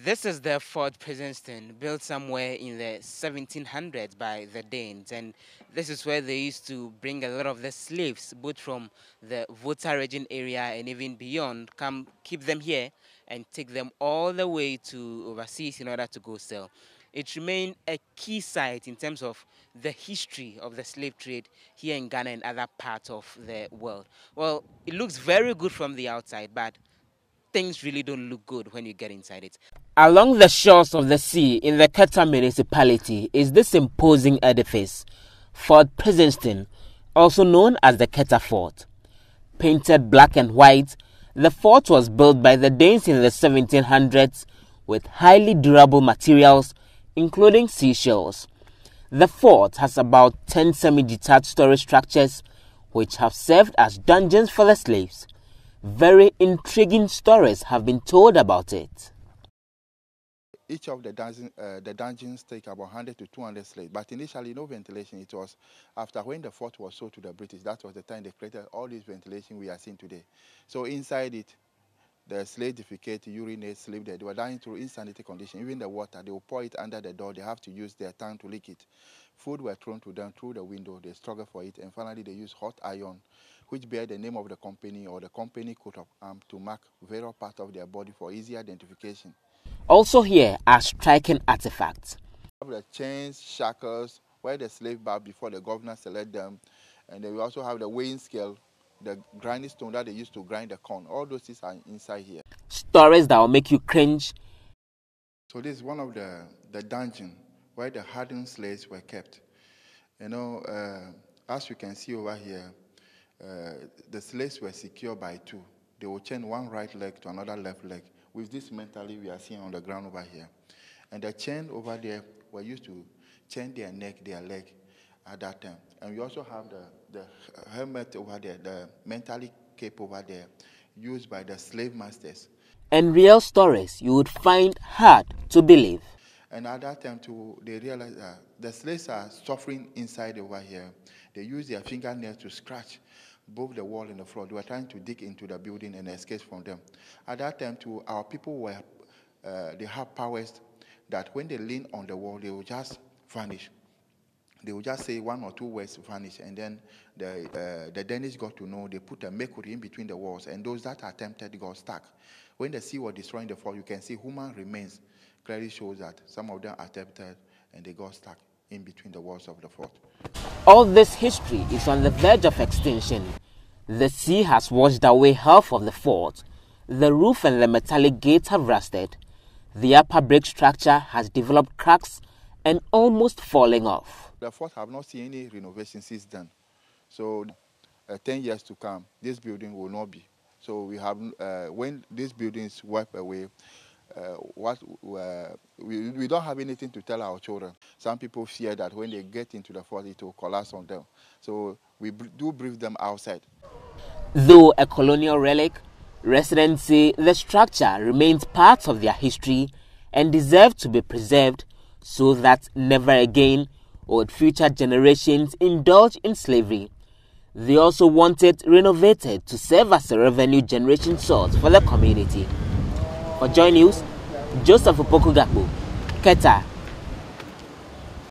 This is the Fort Prizensten, built somewhere in the 1700s by the Danes, and this is where they used to bring a lot of the slaves, both from the Volta region area and even beyond, come keep them here and take them all the way to overseas in order to go sell. It remained a key site in terms of the history of the slave trade here in Ghana and other parts of the world. Well, it looks very good from the outside, but things really don't look good when you get inside it. Along the shores of the sea in the Keta municipality is this imposing edifice, Fort Prizensten, also known as the Keta Fort. Painted black and white, the fort was built by the Danes in the 1700s with highly durable materials, including seashells. The fort has about 10 semi-detached storage structures which have served as dungeons for the slaves. Very intriguing stories have been told about it. Each of the dungeons take about 100 to 200 slaves, but initially no ventilation. It was after when the fort was sold to the British, that was the time they created all this ventilation we are seeing today. So inside it, the slaves defecate, urinate, sleep there. They were dying through insanity condition. Even the water, they will pour it under the door. They have to use their tongue to lick it. Food were thrown to them through the window. They struggle for it, and finally they use hot iron, which bear the name of the company or the company coat of arms to mark various parts of their body for easy identification. Also here are striking artifacts. We have the chains, shackles, where the slave bow before the governor select them, and then we also have the weighing scale, the grinding stone that they used to grind the corn. All those things are inside here. Stories that will make you cringe. So this is one of the dungeon where the hardened slaves were kept. You know, as you can see over here, the slaves were secured by two. They will chain one right leg to another left leg. With this mentally we are seeing on the ground over here. And the chain over there were used to chain their neck, their leg at that time. And we also have the helmet over there, the mentally cape over there, used by the slave masters. And real stories you would find hard to believe. And at that time too, they realized that the slaves are suffering inside over here. They use their fingernails to scratch both the wall and the floor. They were trying to dig into the building and escape from them. At that time too, our people were, they have powers that when they lean on the wall, they will just vanish. They will just say one or two words, vanish, and then the Danish got to know. They put a mercury in between the walls, and those that attempted got stuck. When the sea was destroying the fort, you can see human remains. Clearly shows that some of them attempted and they got stuck in between the walls of the fort. All this history is on the verge of extinction. The sea has washed away half of the fort. The roof and the metallic gates have rusted. The upper brick structure has developed cracks and almost falling off. The fort have not seen any renovation since then. So 10 years to come, this building will not be. So we have, when these buildings wipe away, we don't have anything to tell our children. Some people fear that when they get into the fort, it will collapse on them. So we do brief them outside. Though a colonial relic, residents say the structure remains part of their history and deserves to be preserved so that never again would future generations indulge in slavery. They also want it renovated to serve as a revenue generation source for the community. For Joy News, Joseph Opoku Gakpo, Keta.